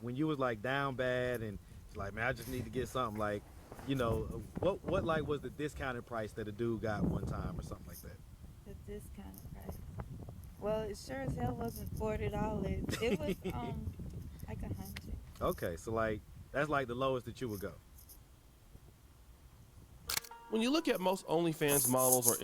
when you was like down bad and it's like, man, I just need to get something like, what like was the discounted price that a dude got one time or something like The discount price. Well, it sure as hell wasn't $40. It was that? like 100. Okay, so like that's like the lowest that you would go. When you look at most OnlyFans models or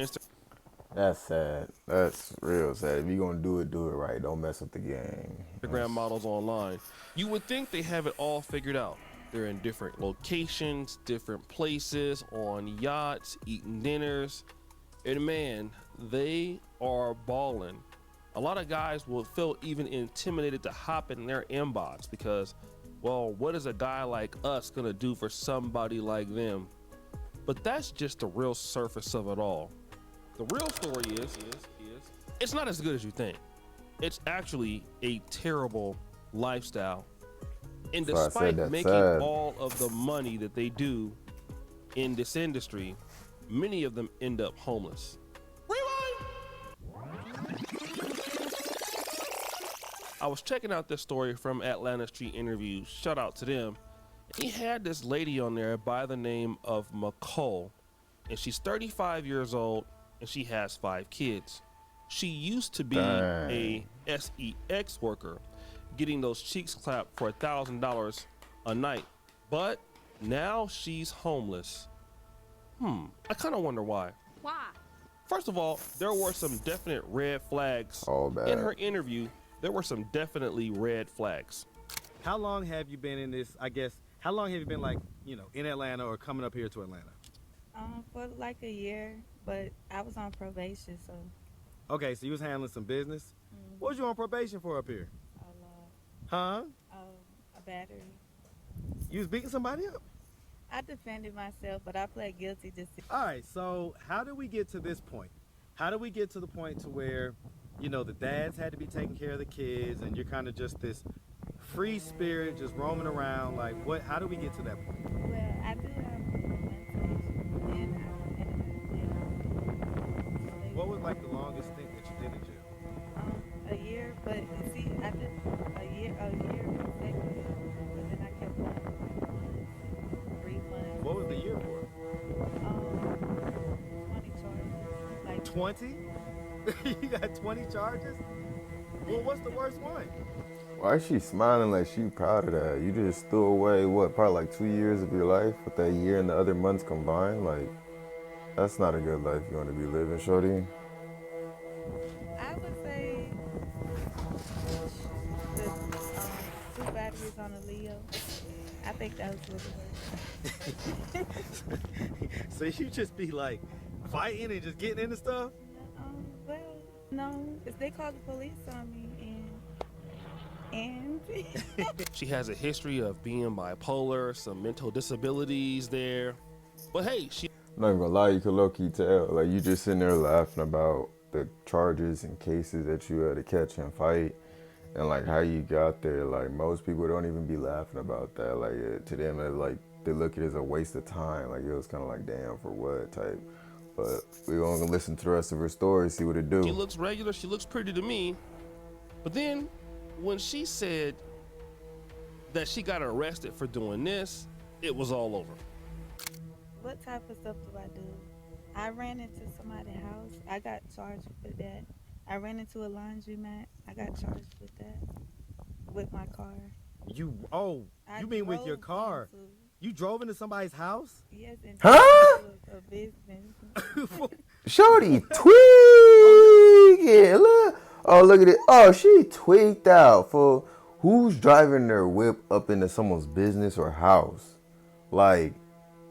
That's sad. That's real sad. If you're gonna do it right. Don't mess up the game. Instagram models online, you would think they have it all figured out. They're in different locations, different places, on yachts, eating dinners, and man, they are balling. A lot of guys will feel even intimidated to hop in their inbox because, well, what is a guy like us gonna do for somebody like them? But that's just the real surface of it all. The real story is it's not as good as you think. It's actually a terrible lifestyle. And So I said despite that's making sad. all of the money that they do in this industry, many of them end up homeless. I was checking out this story from Atlanta Street Interviews. Shout out to them. He had this lady on there by the name of McCall, and she's 35 years old and she has 5 kids. She used to be a SEX worker, getting those cheeks clapped for $1,000 a night, but now she's homeless. I kind of wonder why. Why? First of all, there were some definite red flags. All bad. In her interview, there were some definitely red flags. How long have you been in this? I guess. How long have you been like in Atlanta or coming up here to Atlanta? For like a year, but I was on probation, so Okay, so you was handling some business. What was you on probation for up here? Huh? a battery. You was beating somebody up? I defended myself, but I pled guilty just to. All right, so how did we get to this point? How did we get to the point to where, the dads had to be taking care of the kids and you're kind of just this free spirit just roaming around? Like, how do we get to that point? Well, I do have mental issues, and I ended What was like the longest stint that you did in jail? a year, but you see, I did a year consecutive, but then I kept going for 3 months. What was the year for? 20 charges, like 20? You got 20 charges? Well, what's the worst one? Why is she smiling like she proud of that? You just threw away what, probably like 2 years of your life with that year and the other months combined? Like, that's not a good life you want to be living, shorty. I would say the 2 batteries on a Leo. I think that was what it was. So you just be like fighting and just getting into stuff? Well, no, 'cause they called the police on me, and She has a history of being bipolar, some mental disabilities there. But hey, I'm not even gonna lie, you could low-key tell. Like, you just sitting there laughing about the charges and cases that you had to catch and fight and like how you got there. Like, most people don't even be laughing about that. Like, to them, it's like they look at it as a waste of time. Like, it was kind of like, damn, for what type. But we're gonna listen to the rest of her story, see what it do. she looks regular, she looks pretty to me. But then when she said that she got arrested for doing this, it was all over. what type of stuff do I do? I ran into somebody's house. I got charged with that. I ran into a laundromat. I got charged with that. With my car. You I you mean with your drove car? into- You drove into somebody's house? Yes, and Huh? a business. Shorty tweaking. Look. Oh, look at it. Oh, she tweaked out. For who's driving their whip up into someone's business or house? Like,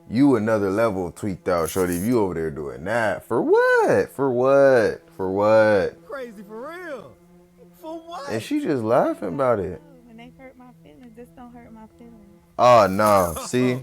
you another level tweaked out, shorty. If you over there doing that, for what? For what? For what? Crazy for real. For what? And she just laughing about it. When they hurt my feelings, this don't hurt my feelings. Oh no, see?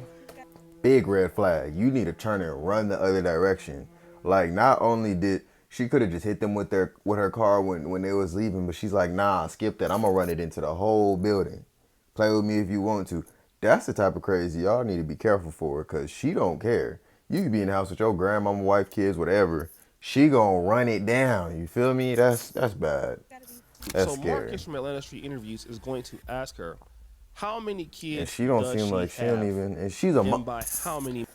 Big red flag. You need to turn and run the other direction. Like, not only did she could have just hit them with her car when they was leaving, but she's like, nah, skip that. I'm gonna run it into the whole building. Play with me if you want to. That's the type of crazy y'all need to be careful for, cause she don't care. You could be in the house with your grandmama, wife, kids, whatever. She gonna run it down. You feel me? That's bad. That's so scary. Marcus from Atlanta Street Interviews is going to ask her, How many And kids she don't does seem she like she don't have? even. And she's a And mom. by how many?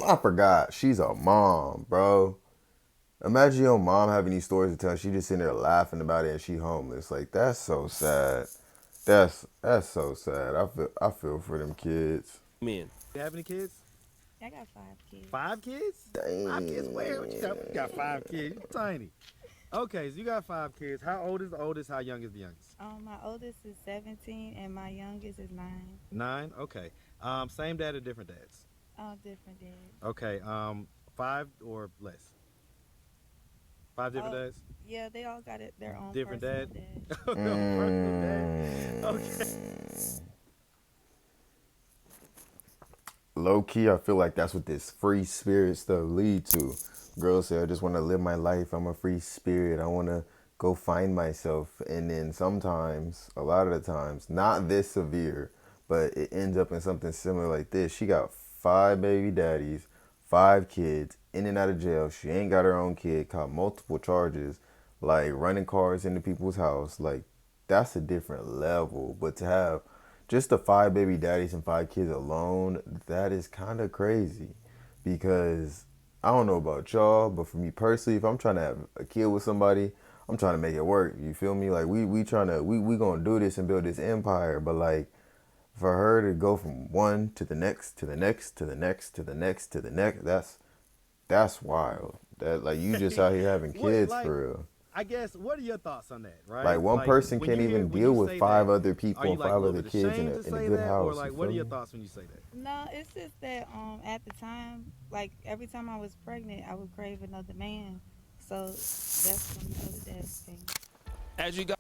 I forgot. She's a mom, bro. Imagine your mom having these stories to tell. She just sitting there laughing about it, and she homeless. Like that's so sad. That's so sad. I feel for them kids. Men. You have any kids? I got 5 kids. 5 kids? 5 kids where? What you got? You got 5 kids. You tiny. Okay, so you got 5 kids. How old is the oldest? How young is the youngest? My oldest is 17 and my youngest is 9. 9. Okay. Same dad or different dads? All different dads. Okay. 5 or less? 5 different Oh, dads? Yeah, they all got their own Different personal dad? dad. No, personal dad. Okay. Low key, I feel like that's what this free spirit stuff lead to. Girls say, I just want to live my life. I'm a free spirit. I want to go find myself. And then sometimes, a lot of the times, not this severe, but it ends up in something similar like this. She got 5 baby daddies, 5 kids, in and out of jail. She ain't got her own kid, caught multiple charges, like running cars into people's house. Like, that's a different level. But to have just the 5 baby daddies and 5 kids alone, that is kind of crazy. Because I don't know about y'all, but for me personally, if I'm trying to have a kid with somebody, I'm trying to make it work. You feel me? Like we gonna do this and build this empire. But like for her to go from one to the next to the next to the next to the next to the next, that's wild. That like you just out here having What, kids like, for real. I guess, what are your thoughts on that, right? Like one person when can't you hear- even when deal you with say 5 that, other are people you and like a 5 little other bit kids ashamed in to a say good that? house. Or like, you what are feel your me? thoughts when you say that? No, it's just that at the time, like every time I was pregnant, I would crave another man. So that's when the other dads came. As you got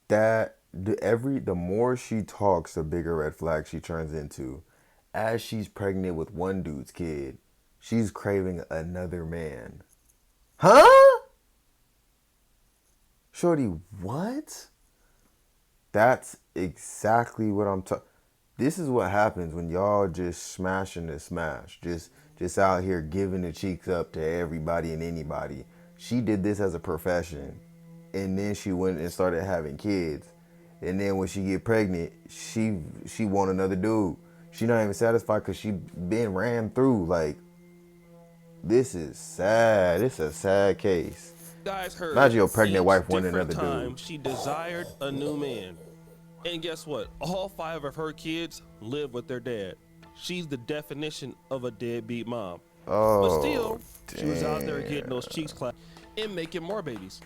That the more she talks, the bigger red flag she turns into. As she's pregnant with one dude's kid, she's craving another man. Huh? Shorty, what? That's exactly what I'm talking. This is what happens when y'all just smashing the smash. Just out here giving the cheeks up to everybody and anybody. She did this as a profession. And then she went and started having kids. And then when she get pregnant, she want another dude. She not even satisfied because she been ran through. Like, this is sad. This is a sad case. guys heard Imagine your pregnant each wife wanting different another time dude. she desired a new man. And guess what? All 5 of her kids live with their dad. She's the definition of a deadbeat mom. Oh, But still, she was out there damn. getting those cheeks clapped and making more babies.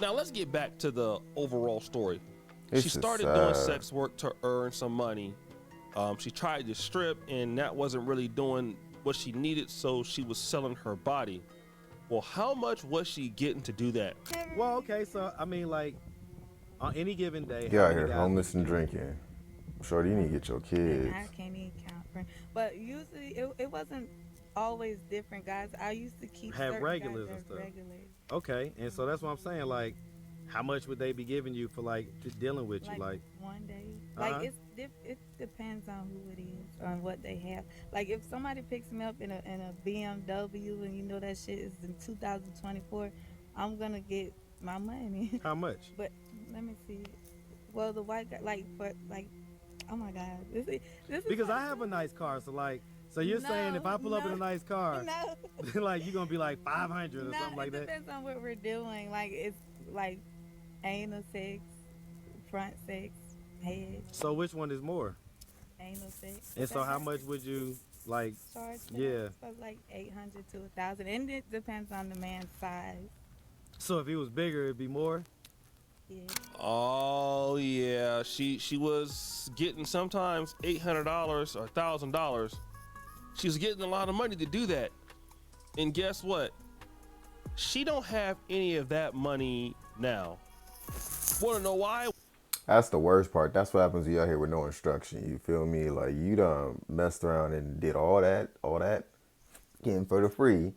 Now let's get back to the overall story. This She is started doing sad. sex work to earn some money. She tried to strip, and that wasn't really doing what she needed, so she was selling her body. Well, how much was she getting to do that? Well, okay, so I mean, like, on any given day, You how out many here guys homeless would and you get? drinking. Shorty, you need to get your kids. I can't even count. But usually it wasn't always different guys. I used to keep Have certain regulars guys and as stuff. regulars. Okay, and so that's what I'm saying. Like, how much would they be giving you for like just dealing with you? Like, one day. Uh-huh. Like it depends on who it is, on what they have. Like if somebody picks me up in a BMW and you know that shit is in 2024, I'm gonna get my money. how much? But let me see. Well, the white guy, like, but like, oh my god, this is Because so I have a nice car, so like, so you're saying if I pull up in a No, nice car, no. like you're gonna be like 500 or No, something like it that? depends on what we're doing. Like it's like anal sex, front sex, head, So which one is more? anal sex. And so how much would you like? charge? For Yeah. that? For like 800 to 1,000, and it depends on the man's size. So if he was bigger, it'd be more. Yeah. Oh yeah, she was getting sometimes $800 or $1,000. She was getting a lot of money to do that. And guess what? She don't have any of that money now. Wanna know why? That's the worst part. That's what happens when you out here with no instruction. You feel me? Like you done messed around and did all that, getting for the free.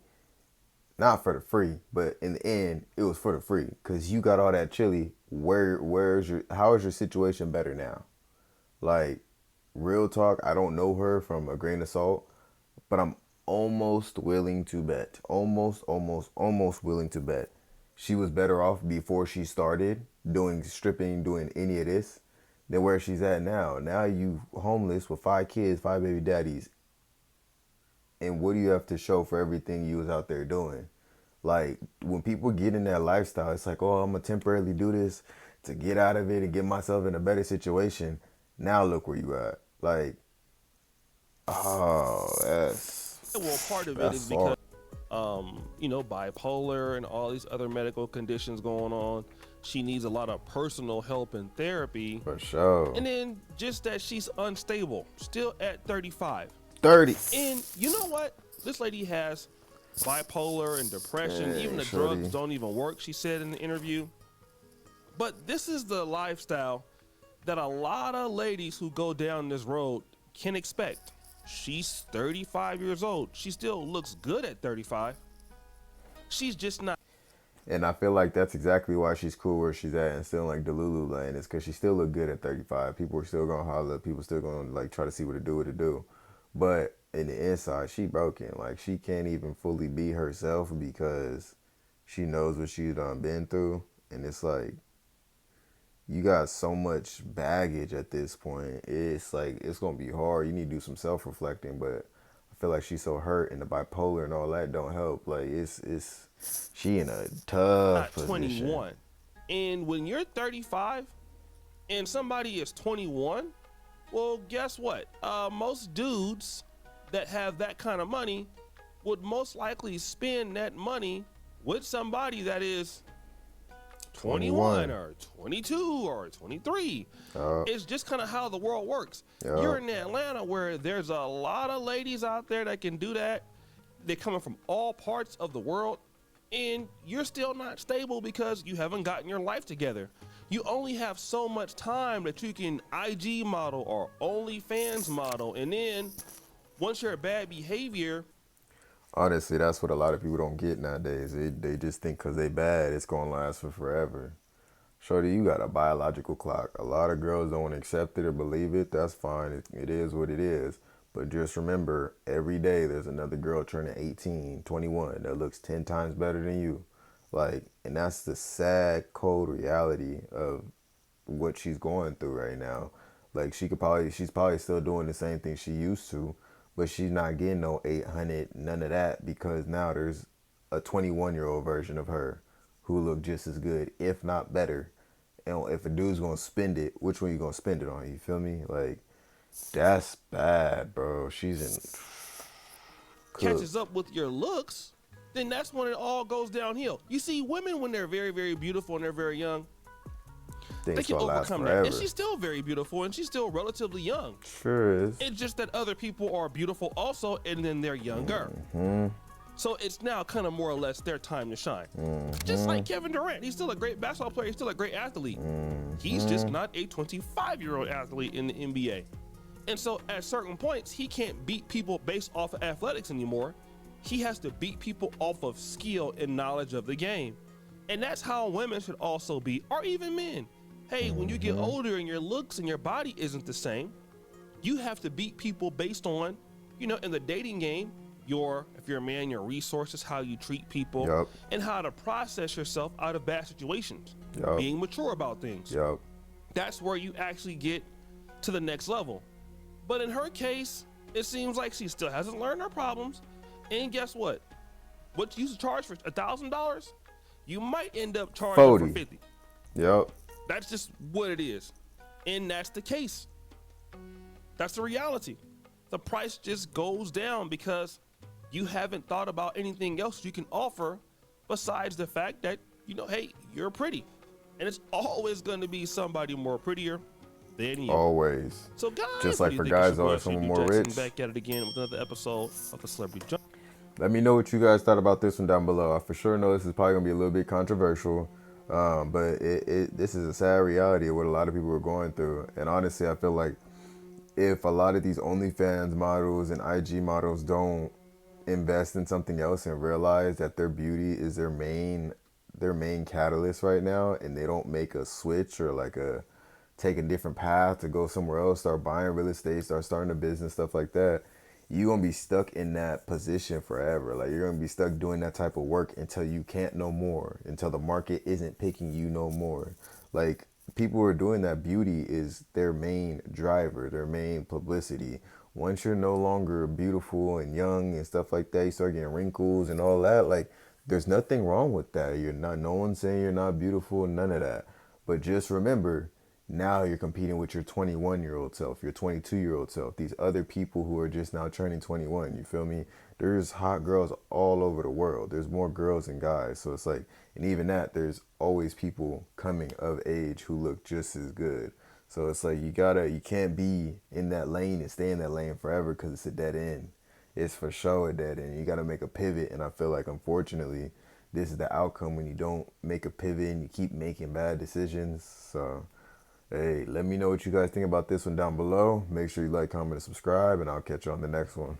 Not for the free, but in the end, it was for the free. Cause you got all that chili. How is your situation better now? Like, real talk, I don't know her from a grain of salt, but I'm almost willing to bet. Almost willing to bet. She was better off before she started doing stripping, doing any of this, than where she's at now. Now you homeless with 5 kids, 5 baby daddies, and what do you have to show for everything you was out there doing? Like when people get in that lifestyle, it's like, oh, I'm gonna temporarily do this to get out of it and get myself in a better situation. Now look where you at. Like, oh, Well, part of it is that's because hard. bipolar and all these other medical conditions going on. She needs a lot of personal help and therapy. For sure. And then just that she's unstable, still at 35. 30. And you know what? This lady has bipolar and depression. Dang, Even the shorty. drugs don't even work, she said in the interview. But this is the lifestyle that a lot of ladies who go down this road can expect. She's 35 years old. She still looks good at 35. She's just not. And I feel like that's exactly why she's cool where she's at and still in like Delulu land is because she still look good at 35. People are still gonna holler. People still gonna like try to see what to do. But in the inside, she broken. Like she can't even fully be herself because she knows what she's done been through. And it's like you got so much baggage at this point. It's like it's gonna be hard. You need to do some self-reflecting, but I feel like she's so hurt and the bipolar and all that don't help. Like it's she in a tough Not position. 21. And when you're 35 and somebody is 21, well, guess what? Most dudes that have that kind of money would most likely spend that money with somebody that is 21 or 22 or 23. It's just kind of how the world works. You're in Atlanta where there's a lot of ladies out there that can do that. They're coming from all parts of the world, and you're still not stable because you haven't gotten your life together. You only have so much time that you can IG model or OnlyFans model, and then once you're a bad behavior, Honestly, that's what a lot of people don't get nowadays. They just think because they bad, it's going to last for forever. Shorty, you got a biological clock. A lot of girls don't accept it or believe it. That's fine. It is what it is. But just remember, every day there's another girl turning 18, 21 that looks 10 times better than you. Like, and that's the sad, cold reality of what she's going through right now. Like she's probably still doing the same thing she used to, but she's not getting no 800, none of that, because now there's a 21-year-old version of her who look just as good, if not better. And if a dude's gonna spend it, which one you gonna spend it on? You feel me? Like, that's bad, bro. She's in catches up with your looks, then that's when it all goes downhill. You see, women, when they're very, very beautiful and they're very young, they things can gonna last overcome that. forever. And she's still very beautiful and she's still relatively young. Sure is. It's just that other people are beautiful also, and then they're younger. So it's now kind of more or less their time to shine. Just like Kevin Durant. He's still a great basketball player. He's still a great athlete. He's just not a 25-year-old athlete in the NBA. And so at certain points, he can't beat people based off of athletics anymore. He has to beat people off of skill and knowledge of the game. And that's how women should also be, or even men. Hey, when you get older and your looks and your body isn't the same, you have to beat people based on, in the dating game, if you're a man, your resources, how you treat people, Yup. and how to process yourself out of bad situations, Yup. being mature about things. Yup. That's where you actually get to the next level. But in her case, it seems like she still hasn't learned her problems. And guess what? What you used to charge for $1,000, you might end up charging 40. for 50. Yup. That's just what it is. And that's the case. That's the reality. The price just goes down because you haven't thought about anything else you can offer besides the fact that, hey, you're pretty. And it's always going to be somebody more prettier than you. Always. So guys, Just what like do you for think? guys, It's your boy, always someone CB more Jackson, rich. Back at it again with another episode of the Celebrity Jump. Let me know what you guys thought about this one down below. I for sure know this is probably gonna be a little bit controversial, but this is a sad reality of what a lot of people are going through. And honestly, I feel like if a lot of these OnlyFans models and IG models don't invest in something else and realize that their beauty is their main catalyst right now, and they don't make a switch or take a different path to go somewhere else, start buying real estate, start starting a business, stuff like that, you're going to be stuck in that position forever. Like, you're going to be stuck doing that type of work until you can't no more, until the market isn't picking you no more. Like, people who are doing that, beauty is their main driver, their main publicity. Once you're no longer beautiful and young and stuff like that, you start getting wrinkles and all that. Like, there's nothing wrong with that. You're not, no one's saying you're not beautiful, none of that. But just remember, now you're competing with your 21-year-old self, your 22-year-old self, these other people who are just now turning 21. You feel me? There's hot girls all over the world. There's more girls than guys. So it's like, and even that, there's always people coming of age who look just as good. So it's like you can't be in that lane and stay in that lane forever because it's a dead end. It's for sure a dead end. You got to make a pivot. And I feel like, unfortunately, this is the outcome when you don't make a pivot and you keep making bad decisions. So, hey, let me know what you guys think about this one down below. Make sure you like, comment, and subscribe, and I'll catch you on the next one.